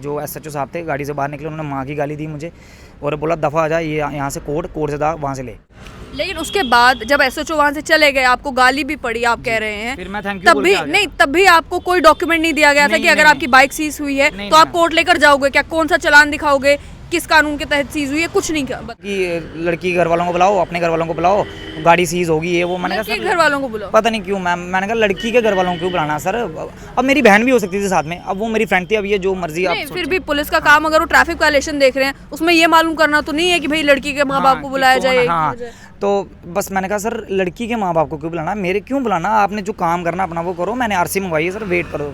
जो एसएचओ साहब थे गाड़ी से बाहर निकले, उन्होंने माँ की गाली दी मुझे और बोला दफ़ा आ जा, ये यहाँ से कोर्ट से दा वहाँ से ले। लेकिन उसके बाद जब एसएचओ वहाँ से चले गए, आपको गाली भी पड़ी, आप कह रहे हैं, फिर मैं थैंक यू तब भी नहीं, तब भी आपको कोई डॉक्यूमेंट नहीं दिया गया था कि अगर आपकी बाइक सीज हुई है तो आप कोर्ट लेकर जाओगे क्या? कौन सा चालान दिखाओगे, किस कानून के तहत सीज हुई है, कुछ नहीं किया कि लड़की घर वालों को बुलाओ, अपने घर वालों को बुलाओ, गाड़ी सीज होगी ये वो। मैंने कहा घर वालों को बुलाओ, पता नहीं क्यों मैम, मैंने कहा लड़की के घर वालों को क्यों बुलाना सर, अब मेरी बहन भी हो सकती थी साथ में, अब वो मेरी फ्रेंड थी, अब ये जो मर्जी आप फिर भी पुलिस का काम, अगर वो ट्रैफिक वायलेशन देख रहे हैं, उसमें ये मालूम करना तो नहीं है कि भाई लड़की के माँ बाप को बुलाया जाए। हाँ, तो बस मैंने कहा सर लड़की के माँ बाप को क्यों बुलाना, मेरे क्यों बुलाना, आपने जो काम करना अपना वो करो, मैंने आरसी मंगवाई है सर, वेट करो।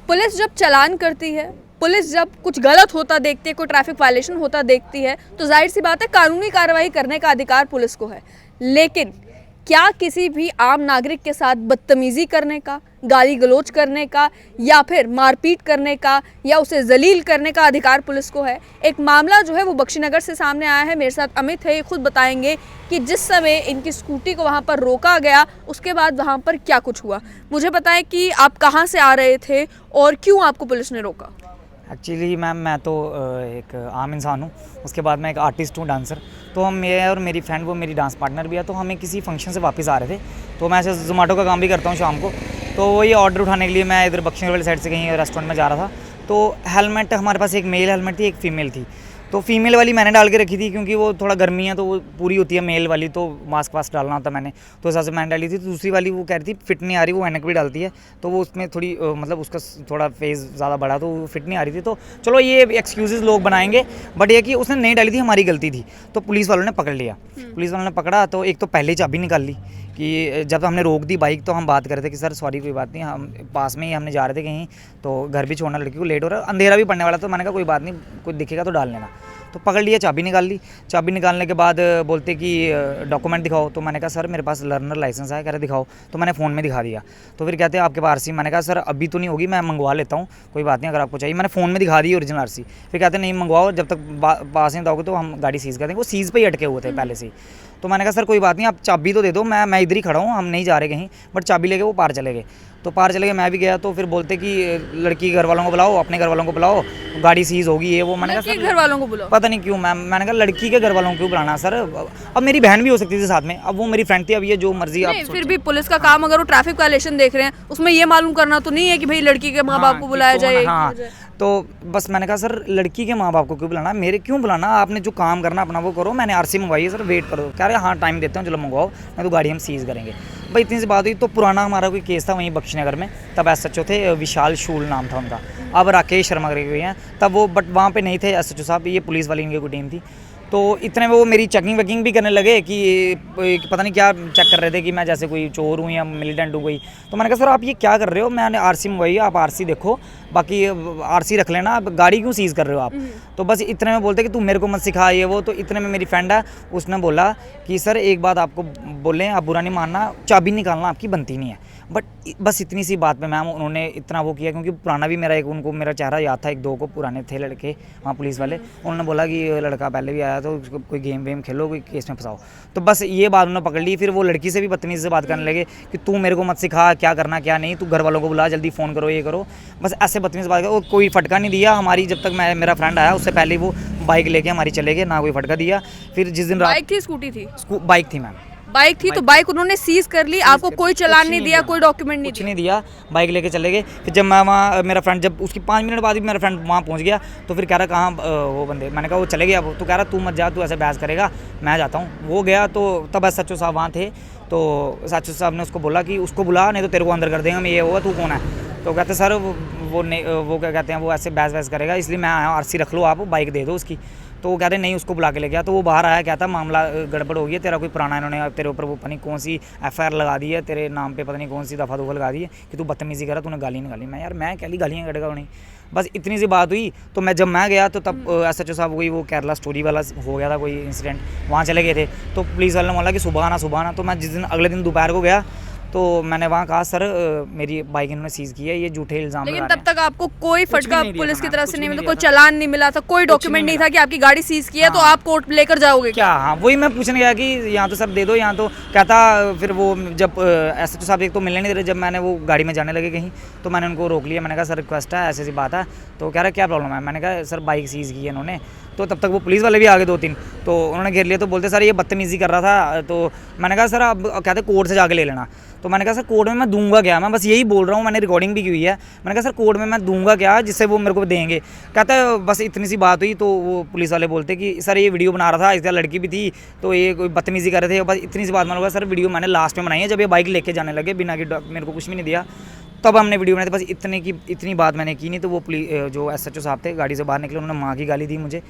पुलिस जब चालान करती है, पुलिस जब कुछ गलत होता देखती है, कोई ट्रैफिक वायलेशन होता देखती है, तो जाहिर सी बात है कानूनी कार्रवाई करने का अधिकार पुलिस को है। लेकिन क्या किसी भी आम नागरिक के साथ बदतमीजी करने का, गाली गलौज करने का या फिर मारपीट करने का या उसे जलील करने का अधिकार पुलिस को है? एक मामला जो है वो बख्शीनगर से सामने आया है। मेरे साथ अमित है, ये खुद बताएंगे कि जिस समय इनकी स्कूटी को वहाँ पर रोका गया, उसके बाद वहाँ पर क्या कुछ हुआ। मुझे बताएं कि आप कहाँ से आ रहे थे और क्यों आपको पुलिस ने रोका? एक्चुअली मैम मैं तो एक आम इंसान हूँ, उसके बाद मैं एक आर्टिस्ट हूँ, डांसर। तो हम, मैं और मेरी फ्रेंड, वो मेरी डांस पार्टनर भी है, तो हमें किसी फंक्शन से वापस आ रहे थे। तो मैं ऐसे जोमेटो का काम भी करता हूँ शाम को, तो वही ऑर्डर उठाने के लिए मैं इधर बख्शीनगर वाली साइड से कहीं रेस्टोरेंट में जा रहा था। तो हेलमेट हमारे पास एक मेल हेलमेट थी, एक फ़ीमेल थी। तो फीमेल वाली मैंने डाल के रखी थी क्योंकि वो थोड़ा गर्मी है तो वो पूरी होती है, मेल वाली तो मास्क वास्क डालना होता है मैंने, तो हिसाब से मैंने डाली थी। तो दूसरी वाली वो कह रही थी फिट नहीं आ रही, वो एनक भी डालती है, तो वो उसमें थोड़ी मतलब उसका थोड़ा फेस ज़्यादा बड़ा, तो वो फिट नहीं आ रही थी। तो चलो ये एक्सक्यूज़ लोग बनाएंगे, बट ये कि उसने नहीं डाली थी, हमारी गलती थी। तो पुलिस वालों ने पकड़ लिया, पुलिस वालों ने पकड़ा तो एक तो पहले चाबी निकाल ली कि जब हमने रोक दी बाइक, तो हम बात कर रहे थे कि सर सॉरी कोई बात नहीं, हम पास में ही हमने जा रहे थे कहीं, तो घर भी छोड़ना लड़की को, लेट हो रहा है, अंधेरा भी पड़ने वाला, तो मैंने कहा कोई बात नहीं, कोई दिखेगा तो डाल लेना। तो पकड़ लिया, चाबी निकाल ली। चाबी निकालने के बाद बोलते कि डॉक्यूमेंट दिखाओ, तो मैंने कहा सर मेरे पास लर्नर लाइसेंस है, कह रहे दिखाओ, तो मैंने फ़ोन में दिखा दिया। तो फिर कहते हैं आपके पास आरसी, मैंने कहा सर अभी तो नहीं होगी, मैं मंगवा लेता हूँ, कोई बात नहीं अगर आपको चाहिए। मैंने फ़ोन में दिखा दी ओरिजिनल आरसी। फिर कहते नहीं मंगवाओ, जब तक पास नहीं दोगे तो हम गाड़ी सीज़ कर देंगे। वो सीज़ पे ही अटके हुए थे पहले से ही। तो मैंने कहा सर कोई बात नहीं, आप चाबी तो दे दो, मैं इधर ही खड़ा हूँ, हम नहीं जा रहे कहीं, बट चाबी लेके वो पार चले गए। तो पार चले गए, मैं भी गया, तो फिर बोलते कि लड़की घर वालों को बुलाओ, अपने घर वालों को बुलाओ, गाड़ी सीज होगी ये वो। मैंने कहा सर घर वालों को बुलाओ, पता नहीं क्यों मैम, मैंने कहा लड़की के घर वालों को क्यों बुलाना सर, अब मेरी बहन भी हो सकती थी साथ में, अब वो मेरी फ्रेंड थी, अब ये जो मर्जी आप। फिर भी पुलिस का काम, अगर वो ट्रैफिक वायलेशन देख रहे हैं, उसमें ये मालूम करना तो नहीं है कि भाई लड़की के माँ बाप को बुलाया जाए। हाँ, तो बस मैंने कहा सर लड़की के माँ बाप को क्यों बुलाना, मेरे क्यों बुलाना, आपने जो काम करना अपना वो करो, मैंने आरसी मंगवाई है सर, वेट करो। कह रहे हाँ टाइम देते हैं, चलो मंगवाओ, नहीं तो गाड़ी हम सीज़ करेंगे। भाई इतनी सी बात हुई। तो पुराना हमारा कोई केस था वहीं बख्शीनगर में, तब एसएचओ थे, विशाल शूल नाम था उनका, अब राकेश शर्मा करके हुए हैं तब वो, बट वहाँ पे नहीं थे एसएचओ साहब, ये पुलिस वाली इनकी कोई टीम थी। तो इतने में वो मेरी चेकिंग वेकिंग भी करने लगे कि पता नहीं क्या चेक कर रहे थे कि मैं जैसे कोई चोर हूँ या मिलिटेंट हूँ कोई। तो मैंने कहा सर आप ये क्या कर रहे हो, मैंने आरसी मंगवाई है, आप आरसी देखो, बाकी आरसी रख लेना, आप गाड़ी क्यों सीज़ कर रहे हो आप। तो बस इतने में बोलते कि तू मेरे को मत सिखा ये वो। तो इतने में मेरी फ्रेंड है, उसने बोला कि सर एक बात आपको बोलें, आप बुरा नहीं मानना, चाबी निकालना आपकी बनती नहीं है। बट बस इतनी सी बात पे मैम उन्होंने इतना वो किया, क्योंकि पुराना भी मेरा एक, उनको मेरा चेहरा याद था, एक दो को पुराने थे लड़के वहाँ पुलिस वाले, उन्होंने बोला कि लड़का पहले भी आया तो उसको कोई गेम वेम खेलो, कोई केस में फंसाओ। तो बस ये बात उन्होंने पकड़ ली। फिर वो लड़की से भी बदतमीज़ी से बात करने लगे कि तू मेरे को मत सिखा क्या करना क्या नहीं, तू घर वालों को बुला, जल्दी फ़ोन करो, ये करो, बस ऐसे बदतमीज़ बात करो। कोई फटका नहीं दिया हमारी, जब तक मेरा फ्रेंड आया उससे पहले वो बाइक लेके हमारी चले गए, ना कोई फटका दिया। फिर जिस दिन बाइक थी, स्कूटी थी? बाइक थी मैम, बाइक थी। तो बाइक उन्होंने सीज कर ली, आपको कोई चालान नहीं दिया, कोई डॉक्यूमेंट नहीं, कुछ नहीं दिया, बाइक लेके चले गए। फिर जब मैं वहाँ, मेरा फ्रेंड जब उसकी 5 मिनट बाद भी मेरा फ्रेंड वहाँ पहुँच गया, तो फिर कह रहा कहाँ वो बंदे, मैंने कहा वो चले गया। तो कह रहा तू मत जा, तू ऐसे बहस करेगा, मैं जाता हूँ। वो गया, तो तब एसएचओ साहब वहाँ थे, तो एसएचओ साहब ने उसको बोला कि उसको बुला, नहीं तो तेरे को अंदर कर देंगे, मैं ये होगा, तू कौन है। तो कहते सर वो क्या कहते हैं, वो ऐसे बहस करेगा, इसलिए मैं आया, आरसी रख लो आप, बाइक दे दो उसकी। तो वो कहते नहीं, उसको बुला के ले गया। तो वो बाहर आया, कहता मामला गड़बड़ हो गई है, तेरा कोई पुराना, इन्होंने तेरे ऊपर वो पता नहीं कौन सी एफआईआर लगा दी है, तेरे नाम पे पता नहीं कौन सी दफ़ा लगा दी है कि तू बदतमीज़ी करा, तूने गाली निकाली। मैं यार मैं क्या गालियाँ करेगा उन्हें, बस इतनी सी बात हुई। तो जब मैं गया तो तब एसएचओ साहब कोई वो केरला स्टोरी वाला हो गया था कोई इंसिडेंट, वहाँ चले गए थे। तो पुलिस वाले ने बोला कि सुबह आना। तो मैं जिस दिन अगले दिन दोपहर को गया, तो मैंने वहाँ कहा सर मेरी बाइक इन्होंने सीज़ की है, ये झूठे इल्ज़ाम लेकिन लगा रहे तब तक आपको कोई कुछ भी फटका नहीं दिया पुलिस था की मैम, तरफ कुछ से भी नहीं मिला, नहीं कोई दिया था। चालान नहीं मिला था, कोई डॉक्यूमेंट नहीं मिला। था कि आपकी गाड़ी सीज की है तो हाँ। आप कोर्ट लेकर जाओगे क्या, हाँ वही मैं पूछने गया कि यहाँ तो सर दे दो, यहाँ तो कहता फिर वो जब SHO साहब एक तो मिलने नहीं दे रहे, जब मैंने वो गाड़ी में जाने लगे कहीं तो मैंने उनको रोक लिया, मैंने कहा सर रिक्वेस्ट है ऐसी बात है, तो कह रहा क्या प्रॉब्लम है, मैंने कहा सर बाइक सीज़ की है इन्होंने, तो तब तक वो पुलिस वाले भी आ गए 2-3, तो उन्होंने घेर लिया, तो बोलते सर ये बदतमीज़ी कर रहा था, तो मैंने कहा सर आप कहते कोर्ट से जाके ले लेना, तो मैंने कहा सर कोर्ट में मैं दूंगा क्या, मैं बस यही बोल रहा हूँ, मैंने रिकॉर्डिंग भी की हुई है, मैंने कहा सर कोर्ट में मैं दूंगा क्या जिससे वो मेरे को देंगे, कहता है बस इतनी सी बात हुई, तो वो पुलिस वाले बोलते कि सर ये वीडियो बना रहा था, इसका लड़की भी थी, तो ये कोई बदतमीज़ी कर रहे थे, बस इतनी सी बात मानूंगा सर, वीडियो मैंने लास्ट में बनाई है जब ये बाइक लेके जाने लगे बिना कि मेरे को कुछ भी नहीं दिया, तब हमने वीडियो बनाई थी, बस इतनी बात मैंने की नहीं, तो वो जो SHO साहब थे गाड़ी से बाहर निकले, उन्होंने माँ की गाली दी मुझे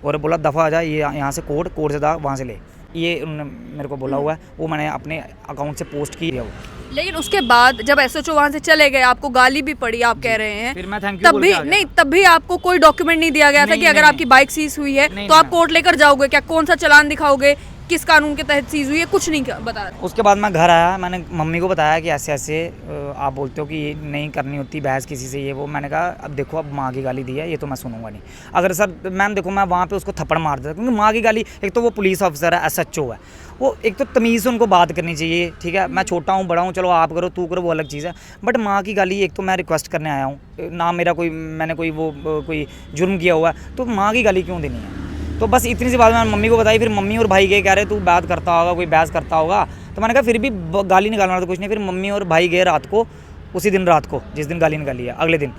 और बोला दफ़ा आ जा, ये यहाँ से कोर्ट से वहाँ से ले, ये उन्होंने मेरे को बोला हुआ है, वो मैंने अपने अकाउंट से पोस्ट की है वो। लेकिन उसके बाद जब SHO वहाँ से चले गए, आपको गाली भी पड़ी, आप कह रहे हैं, फिर मैं थैंक यू तब भी नहीं, तब भी आपको कोई डॉक्यूमेंट नहीं दिया गया था नहीं, कि अगर नहीं, आपकी बाइक सीज हुई है नहीं, तो आप मैम। कोर्ट लेकर जाओगे, क्या कौन सा चालान दिखाओगे, किस कानून के तहत सीज हुई है, कुछ नहीं बता रहे। उसके बाद मैं घर आया, मैंने मम्मी को बताया कि ऐसे ऐसे आप बोलते हो कि ये नहीं करनी होती बहस किसी से, ये वो, मैंने कहा अब देखो अब माँ की गाली दी है, ये तो मैं सुनूंगा नहीं, अगर सर मैम देखो मैं वहाँ पे उसको थप्पड़ मार देता, क्योंकि माँ की गाली, एक तो वो पुलिस ऑफिसर है, SHO है, वो एक तो तमीज़ से उनको बात करनी चाहिए, ठीक है, मैं छोटा हूँ बड़ा हूँ, चलो आप करो तू करो वो अलग चीज़ है, बट माँ की गाली, एक तो मैं रिक्वेस्ट करने आया हूँ ना, मेरा मैंने कोई जुर्म किया हुआ है, तो माँ की गाली क्यों देनी है, तो बस इतनी सी बात मैंने मम्मी को बताई, फिर मम्मी और भाई गए, कह रहे तू बात करता होगा, कोई बहस करता होगा, तो मैंने कहा फिर भी गाली निकालना तो कुछ नहीं, फिर मम्मी और भाई गए रात को, उसी दिन रात को जिस दिन गाली निकाली है, अगले दिन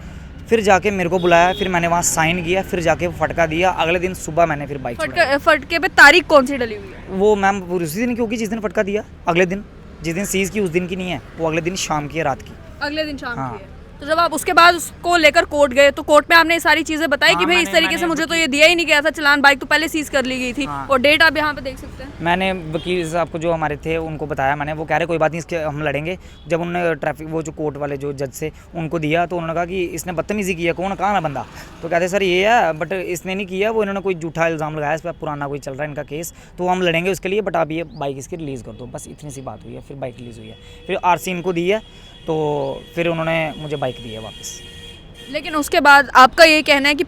फिर जाके मेरे को बुलाया, फिर मैंने वहाँ साइन किया, फिर जाके फटका दिया, अगले दिन सुबह मैंने फिर बाइक फटके पे तारीख कौन सी डली हुई है? वो मैम उसी दिन की होगी जिस दिन फटका दिया, अगले दिन जिस दिन सीज़ की उस दिन की नहीं है, वो अगले दिन शाम की है, रात की। अगले दिन शाम हाँ। की है। तो जब आप उसके बाद उसको लेकर कोर्ट गए तो कोर्ट में आपने ये सारी चीजें बताई कि हाँ, भाई इस तरीके से मुझे तो ये दिया ही नहीं गया था चालान, बाइक तो पहले सीज कर ली गई थी, हाँ। और डेट आप यहाँ पे देख सकते हैं। मैंने वकील साहब को जो हमारे थे उनको बताया, मैंने वो कह रहे कोई बात नहीं, इसके हम लड़ेंगे, जब उन्होंने ट्रैफिक वो जो कोर्ट वाले जो जज से उनको दिया तो उन्होंने कहा कि इसने बदतमीज़ी की है, कौन कहाँ है बंदा, तो कहते सर ये है, बट इसने नहीं किया, वो इन्होंने कोई झूठा इल्ज़ाम लगाया, इस पर पुराना कोई चल रहा है इनका केस, तो हम लड़ेंगे उसके लिए, बट आप ये बाइक इसकी रिलीज़ कर दो, बस इतनी सी बात हुई है, फिर बाइक रिलीज़ हुई है, फिर RC इनको दी है, तो फिर उन्होंने मुझे बाइक दी है वापस। लेकिन उसके बाद आपका ये कहना है कि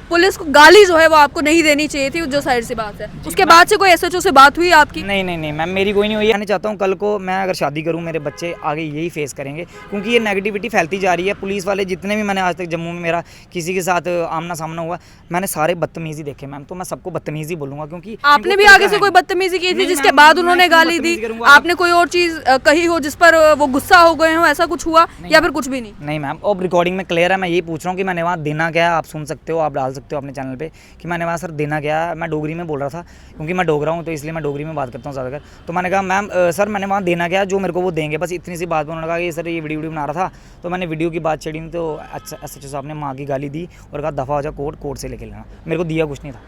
पुलिस को गाली जो है वो आपको नहीं देनी चाहिए थी, जो साइड सी बात है, उसके बाद से कोई SHO से बात हुई आपकी? नहीं मैम, मेरी कोई नहीं हुई है। मैं चाहता हूँ कल को मैं अगर शादी करूँ मेरे बच्चे आगे यही फेस करेंगे, क्योंकि ये नेगेटिविटी फैलती जा रही है। पुलिस वाले जितने भी मैंने आज तक जम्मू में मेरा किसी के साथ आमना सामना हुआ, मैंने सारे बदतमीज़ी देखे मैम, तो मैं सबको बदतमीज़ी बोलूँगा, क्योंकि आपने भी आगे से कोई बदतमीजी की थी जिसके बाद उन्होंने गाली दी, आपने कोई और चीज कही हो जिस पर वो गुस्सा हो गए हो, ऐसा कुछ हुआ या फिर कुछ भी नहीं? नहीं मैम, अब रिकॉर्डिंग में क्लियर है, मैं यही पूछ रहा हूँ कि मैंने वहाँ देना क्या है, आप सुन सकते हो, आप डाल सकते हो अपने चैनल पे कि मैंने वहाँ सर देना क्या है। मैं डोगरी में बोल रहा था क्योंकि मैं डोगरा हूँ, तो इसलिए मैं डोगरी में बात करता हूँ ज़्यादातर। तो मैंने कहा मैम सर मैंने वहाँ देना क्या है, जो मेरे को वो देंगे, बस इतनी सी बात पर उन्होंने कहा कि सर ये वीडियो बना रहा था, तो मैंने वीडियो की बात छेड़ी नहीं, तो SHO साहब ने माँ की गाली दी और कहा दफ़ा हो जा कोर्ट से लेके लेना, मेरे को दिया कुछ नहीं था।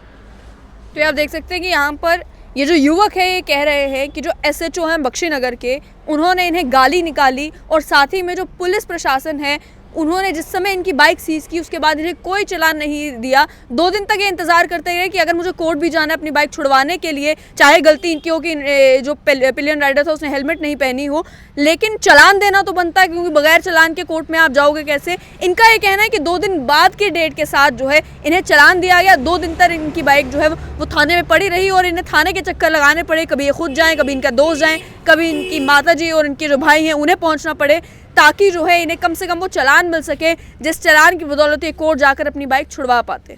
तो आप देख सकते हैं कि यहाँ पर ये जो युवक है ये कह रहे हैं कि जो SHO हैं बख्शीनगर के, उन्होंने इन्हें गाली निकाली, और साथ ही में जो पुलिस प्रशासन है उन्होंने जिस समय इनकी बाइक सीज की उसके बाद इन्हें कोई चालान नहीं दिया। 2 दिन तक ये इंतजार करते रहे कि अगर मुझे कोर्ट भी जाना है अपनी बाइक छुड़वाने के लिए, चाहे गलती इनकी हो कि जो पिलियन राइडर था उसने हेलमेट नहीं पहनी हो, लेकिन चालान देना तो बनता है, क्योंकि बगैर चालान के कोर्ट में आप जाओगे कैसे। इनका ये कहना है कि 2 दिन बाद की डेट के साथ जो है इन्हें चालान दिया गया, 2 दिन तक इनकी बाइक जो है वो थाने में पड़ी रही, और इन्हें थाने के चक्कर लगाने पड़े, कभी ये खुद जाएँ, कभी इनका दोस्त जाएँ, कभी इनकी माता जी और इनके जो भाई हैं उन्हें पहुँचना पड़े, ताकि जो है इन्हें कम से कम वो चालान मिल सके, जिस चालान की बदौलत ये कोर्ट जाकर अपनी बाइक छुड़वा पाते।